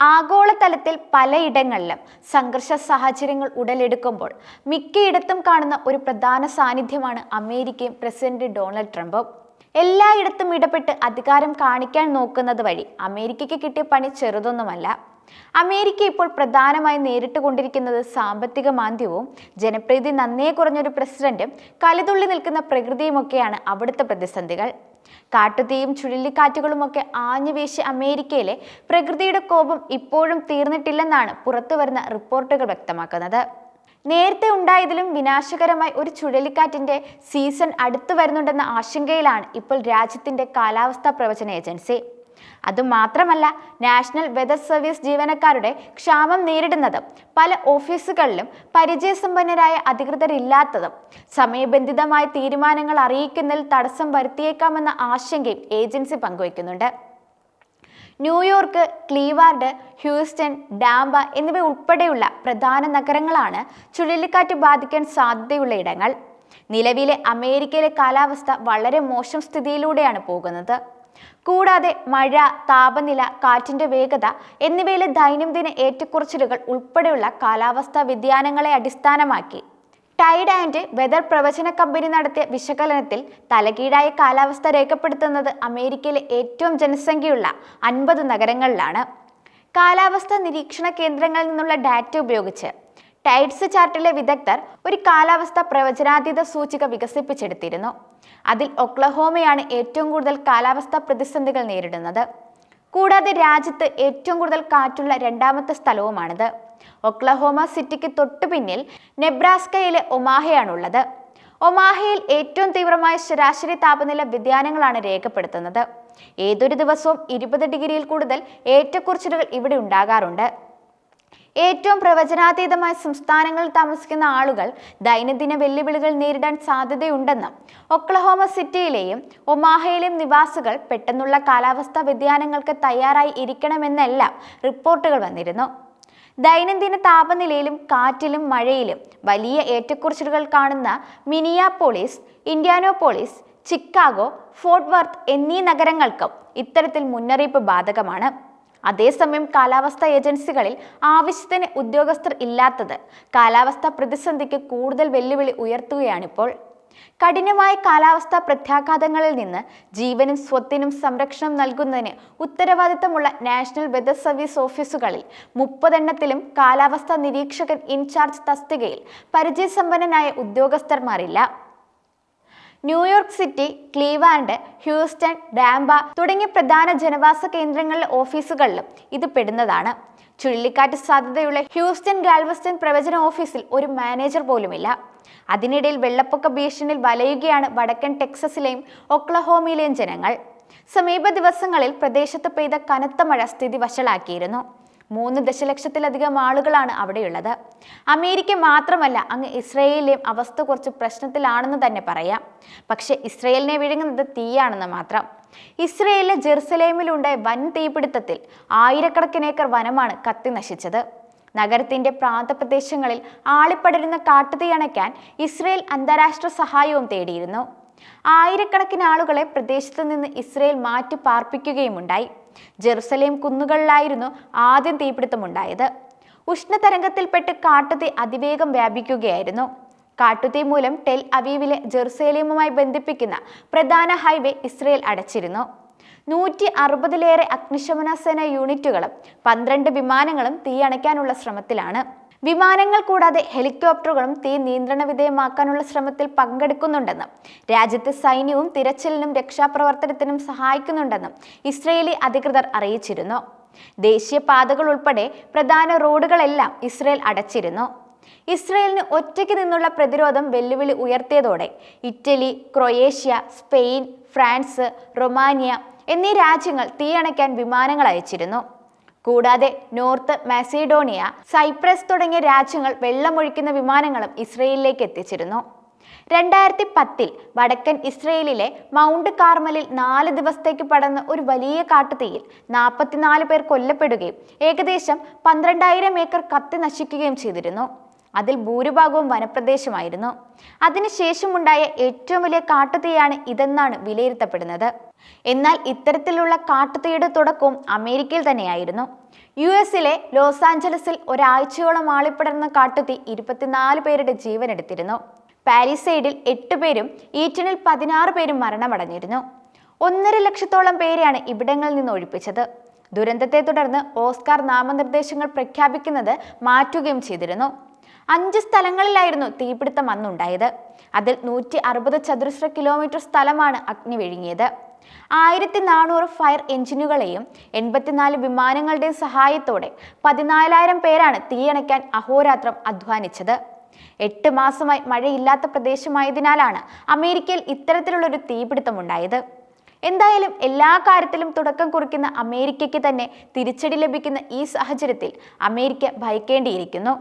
ആഗോളതലത്തിൽ പലയിടങ്ങളിലും സംഘർഷ സാഹചര്യങ്ങൾ ഉടലെടുക്കുമ്പോൾ മിക്കയിടത്തും കാണുന്ന ഒരു പ്രധാന സാന്നിധ്യമാണ് അമേരിക്കയും പ്രസിഡന്റ് ഡൊണാൾഡ് ട്രംപും. എല്ലായിടത്തും ഇടപെട്ട് അധികാരം കാണിക്കാൻ നോക്കുന്നത് വഴി അമേരിക്കയ്ക്ക് കിട്ടിയ പണി ചെറുതൊന്നുമല്ല. അമേരിക്ക ഇപ്പോൾ പ്രധാനമായി നേരിട്ട് കൊണ്ടിരിക്കുന്നത് സാമ്പത്തിക മാന്ദ്യവും ജനപ്രീതി നന്നേ കുറഞ്ഞൊരു പ്രസിഡന്റും കലിതുള്ളി നിൽക്കുന്ന പ്രകൃതിയുമൊക്കെയാണ് അവിടുത്തെ പ്രതിസന്ധികൾ. കാട്ടുതീയും ചുഴലിക്കാറ്റുകളുമൊക്കെ ആഞ്ഞുവീശി അമേരിക്കയിലെ പ്രകൃതിയുടെ കോപം ഇപ്പോഴും തീർന്നിട്ടില്ലെന്നാണ് പുറത്തുവരുന്ന റിപ്പോർട്ടുകൾ വ്യക്തമാക്കുന്നത്. നേരത്തെ ഉണ്ടായതിലും വിനാശകരമായ ഒരു ചുഴലിക്കാറ്റിന്റെ സീസൺ അടുത്തു വരുന്നുണ്ടെന്ന ആശങ്കയിലാണ് ഇപ്പോൾ രാജ്യത്തിന്റെ കാലാവസ്ഥാ പ്രവചന ഏജൻസി. അതുമാത്രമല്ല, നാഷണൽ വെതർ സർവീസ് ജീവനക്കാരുടെ ക്ഷാമം നേരിടുന്നതും പല ഓഫീസുകളിലും പരിചയസമ്പന്നരായ അധികൃതരില്ലാത്തതും സമയബന്ധിതമായ തീരുമാനങ്ങൾ അറിയിക്കുന്നതിൽ തടസ്സം വരുത്തിയേക്കാമെന്ന ആശങ്കയും ഏജൻസി പങ്കുവയ്ക്കുന്നുണ്ട്. ന്യൂയോർക്ക്, ക്ലീവാർഡ്, ഹ്യൂസ്റ്റൺ, ഡാംബ എന്നിവ ഉൾപ്പെടെയുള്ള പ്രധാന നഗരങ്ങളാണ് ചുഴലിക്കാറ്റ് ബാധിക്കാൻ സാധ്യതയുള്ള ഇടങ്ങൾ. നിലവിലെ അമേരിക്കയിലെ കാലാവസ്ഥ വളരെ മോശം സ്ഥിതിയിലൂടെയാണ് പോകുന്നത്. കൂടാതെ മഴ, താപനില, കാറ്റിന്റെ വേഗത എന്നിവയിലെ ദൈനംദിന ഏറ്റക്കുറച്ചിലുകൾ ഉൾപ്പെടെയുള്ള കാലാവസ്ഥാ വ്യതിയാനങ്ങളെ അടിസ്ഥാനമാക്കി ടൈഡ് ആൻഡ് വെതർ പ്രവചന കമ്പനി നടത്തിയ വിശകലനത്തിൽ തലകീഴായ കാലാവസ്ഥ രേഖപ്പെടുത്തുന്നത് അമേരിക്കയിലെ ഏറ്റവും ജനസംഖ്യയുള്ള 50 നഗരങ്ങളിലാണ്. കാലാവസ്ഥാ നിരീക്ഷണ കേന്ദ്രങ്ങളിൽ നിന്നുള്ള ഡാറ്റ ഉപയോഗിച്ച് ടൈഡ്സ് ചാർട്ടിലെ വിദഗ്ധർ ഒരു കാലാവസ്ഥാ പ്രവചനാതീത സൂചിക വികസിപ്പിച്ചെടുത്തിരുന്നു. അതിൽ ഒക്ലഹോമയാണ് ഏറ്റവും കൂടുതൽ കാലാവസ്ഥാ പ്രതിസന്ധികൾ നേരിടുന്നത്. കൂടാതെ രാജ്യത്ത് ഏറ്റവും കൂടുതൽ കാറ്റുള്ള രണ്ടാമത്തെ സ്ഥലവുമാണിത്. ഒക്ലഹോമ സിറ്റിക്ക് തൊട്ടു പിന്നിൽ നെബ്രാസ്കയിലെ ഒമാഹയാണുള്ളത്. ഒമാഹയിൽ ഏറ്റവും തീവ്രമായ ശരാശരി താപനില വ്യതിയാനങ്ങളാണ് രേഖപ്പെടുത്തുന്നത്. ഏതൊരു ദിവസവും 20 ഡിഗ്രിയിൽ കൂടുതൽ ഏറ്റക്കുറച്ചിലുകൾ ഇവിടെ ഉണ്ടാകാറുണ്ട്. ഏറ്റവും പ്രവചനാതീതമായ സംസ്ഥാനങ്ങളിൽ താമസിക്കുന്ന ആളുകൾ ദൈനംദിന വെല്ലുവിളികൾ നേരിടാൻ സാധ്യതയുണ്ടെന്നും ഒക്ലഹോമ സിറ്റിയിലെയും ഒമാഹയിലെയും നിവാസികൾ പെട്ടെന്നുള്ള കാലാവസ്ഥാ വ്യതിയാനങ്ങൾക്ക് തയ്യാറായി ഇരിക്കണമെന്നെല്ലാം റിപ്പോർട്ടുകൾ വന്നിരുന്നു. ദൈനംദിന താപനിലയിലും കാറ്റിലും മഴയിലും വലിയ ഏറ്റക്കുറച്ചിലുകൾ കാണുന്ന മിനിയാപോളിസ്, ഇൻഡ്യാനോപോളിസ്, ചിക്കാഗോ, ഫോർട്ട് വർത്ത് എന്നീ നഗരങ്ങൾക്കും ഇത്തരത്തിൽ മുന്നറിയിപ്പ് ബാധകമാണ്. അതേസമയം കാലാവസ്ഥാ ഏജൻസികളിൽ ആവശ്യത്തിന് ഉദ്യോഗസ്ഥർ ഇല്ലാത്തത് കാലാവസ്ഥാ പ്രതിസന്ധിക്ക് കൂടുതൽ വെല്ലുവിളി ഉയർത്തുകയാണിപ്പോൾ. കഠിനമായ കാലാവസ്ഥാ പ്രത്യാഘാതങ്ങളിൽ നിന്ന് ജീവനും സ്വത്തിനും സംരക്ഷണം നൽകുന്നതിന് ഉത്തരവാദിത്തമുള്ള നാഷണൽ വെതർ സർവീസ് ഓഫീസുകളിൽ 30 എണ്ണത്തിലും കാലാവസ്ഥാ നിരീക്ഷകൻ ഇൻചാർജ് തസ്തികയിൽ പരിചയസമ്പന്നനായ ഉദ്യോഗസ്ഥന്മാരില്ല. ന്യൂയോർക്ക് സിറ്റി, ക്ലീവാൻഡ്, ഹ്യൂസ്റ്റൺ, ഡാംബ തുടങ്ങിയ പ്രധാന ജനവാസ കേന്ദ്രങ്ങളിലെ ഓഫീസുകളിലും ഇത് പെടുന്നതാണ്. ചുഴലിക്കാറ്റ് സാധ്യതയുള്ള ഹ്യൂസ്റ്റൺ ഗാൽവസ്റ്റൺ പ്രവചന ഓഫീസിൽ ഒരു മാനേജർ പോലുമില്ല. അതിനിടയിൽ വെള്ളപ്പൊക്ക ഭീഷണിയിൽ വലയുകയാണ് വടക്കൻ ടെക്സസിലെയും ഒക്ലഹോമയിലെയും ജനങ്ങൾ. സമീപ ദിവസങ്ങളിൽ പ്രദേശത്ത് പെയ്ത കനത്ത മഴ സ്ഥിതി വഷളാക്കിയിരുന്നു. 3 ദശലക്ഷത്തിലധികം ആളുകളാണ് അവിടെയുള്ളത്. അമേരിക്ക മാത്രമല്ല, അങ്ങ് ഇസ്രയേലിലെയും അവസ്ഥ കുറച്ച് പ്രശ്നത്തിലാണെന്ന് തന്നെ പറയാം. പക്ഷെ ഇസ്രയേലിനെ വിഴുങ്ങുന്നത് തീയാണെന്ന് മാത്രം. ഇസ്രയേലിലെ ജെറുസലേമിലുണ്ടായ വൻ തീപിടുത്തത്തിൽ ആയിരക്കണക്കിന് ഏക്കർ വനമാണ് കത്തി നശിച്ചത്. നഗരത്തിന്റെ പ്രാന്തപ്രദേശങ്ങളിൽ ആളിപ്പടരുന്ന കാട്ടുതീ അണയ്ക്കാൻ ഇസ്രയേൽ അന്താരാഷ്ട്ര സഹായവും തേടിയിരുന്നു. ആയിരക്കണക്കിന് ആളുകളെ പ്രദേശത്ത് നിന്ന് ഇസ്രയേൽ മാറ്റി പാർപ്പിക്കുകയുമുണ്ടായി. ജെറുസലേം കുന്നുകളിലായിരുന്നു ആദ്യം തീപിടുത്തമുണ്ടായത്. ഉഷ്ണതരംഗത്തിൽപ്പെട്ട് കാട്ടുതീ അതിവേഗം വ്യാപിക്കുകയായിരുന്നു. കാട്ടുതീ മൂലം ടെൽ അവീവിലെ ജെറുസലേമുമായി ബന്ധിപ്പിക്കുന്ന പ്രധാന ഹൈവേ ഇസ്രയേൽ അടച്ചിരുന്നു. 160-ലേറെ അഗ്നിശമന സേന യൂണിറ്റുകളും 12 വിമാനങ്ങളും തീ അണയ്ക്കാനുള്ള ശ്രമത്തിലാണ്. വിമാനങ്ങൾ കൂടാതെ ഹെലികോപ്റ്ററുകളും തീ നിയന്ത്രണ വിധേയമാക്കാനുള്ള ശ്രമത്തിൽ പങ്കെടുക്കുന്നുണ്ടെന്നും രാജ്യത്തെ സൈന്യവും തിരച്ചിലിനും രക്ഷാപ്രവർത്തനത്തിനും സഹായിക്കുന്നുണ്ടെന്നും ഇസ്രയേലി അധികൃതർ അറിയിച്ചിരുന്നു. ദേശീയപാതകൾ ഉൾപ്പെടെ പ്രധാന റോഡുകളെല്ലാം ഇസ്രയേൽ അടച്ചിരുന്നു. ഇസ്രയേലിന് ഒറ്റയ്ക്ക് നിന്നുള്ള പ്രതിരോധം വെല്ലുവിളി ഉയർത്തിയതോടെ Italy, Croatia, Spain, France, Romania എന്നീ രാജ്യങ്ങൾ തീയണയ്ക്കാൻ വിമാനങ്ങൾ അയച്ചിരുന്നു. കൂടാതെ നോർത്ത് മാസിഡോണിയ, സൈപ്രസ് തുടങ്ങിയ രാജ്യങ്ങൾ വെള്ളമൊഴിക്കുന്ന വിമാനങ്ങളും ഇസ്രയേലിലേക്ക് എത്തിച്ചിരുന്നു. 2010-ൽ വടക്കൻ ഇസ്രയേലിലെ മൗണ്ട് കാർമലിൽ 4 ദിവസത്തേക്ക് പടർന്ന ഒരു വലിയ കാട്ടുതീയിൽ 44 പേർ കൊല്ലപ്പെടുകയും ഏകദേശം 12,000 ഏക്കർ കത്തി നശിക്കുകയും ചെയ്തിരുന്നു. അതിൽ ഭൂരിഭാഗവും വനപ്രദേശമായിരുന്നു. അതിനുശേഷമുണ്ടായ ഏറ്റവും വലിയ കാട്ടുതീയാണ് ഇതെന്നാണ് വിലയിരുത്തപ്പെടുന്നത്. എന്നാൽ ഇത്തരത്തിലുള്ള കാട്ടുതീയുടെ തുടക്കവും അമേരിക്കയിൽ തന്നെയായിരുന്നു. US-ലെ ലോസ് ആഞ്ചലസിൽ ഒരാഴ്ചയോളം ആളിപ്പടർന്ന കാട്ടുതീ 24 പേരുടെ ജീവനെടുത്തിരുന്നു. പാരിസൈഡിൽ 8 പേരും ഈറ്റണിൽ 16 പേരും മരണമടഞ്ഞിരുന്നു. 1.5 ലക്ഷത്തോളം പേരെയാണ് ഇവിടങ്ങളിൽ നിന്ന് ഒഴിപ്പിച്ചത്. ദുരന്തത്തെ തുടർന്ന് ഓസ്കാർ നാമനിർദ്ദേശങ്ങൾ പ്രഖ്യാപിക്കുന്നത് മാറ്റുകയും ചെയ്തിരുന്നു. 5 സ്ഥലങ്ങളിലായിരുന്നു തീപിടുത്തം അന്നുണ്ടായത്. അതിൽ 160 ചതുരശ്ര കിലോമീറ്റർ സ്ഥലമാണ് അഗ്നി വിഴുങ്ങിയത്. 1400 ഫയർ എഞ്ചിനുകളെയും 84 വിമാനങ്ങളുടെയും സഹായത്തോടെ 14,000 പേരാണ് തീയണയ്ക്കാൻ അഹോരാത്രം അധ്വാനിച്ചത്. 8 മാസമായി മഴയില്ലാത്ത പ്രദേശമായതിനാലാണ് അമേരിക്കയിൽ ഇത്തരത്തിലുള്ളൊരു തീപിടുത്തം ഉണ്ടായത്. എന്തായാലും എല്ലാ കാര്യത്തിലും തുടക്കം കുറിക്കുന്ന അമേരിക്കയ്ക്ക് തന്നെ തിരിച്ചടി ലഭിക്കുന്ന ഈ സാഹചര്യത്തിൽ അമേരിക്ക ഭയക്കേണ്ടിയിരിക്കുന്നു.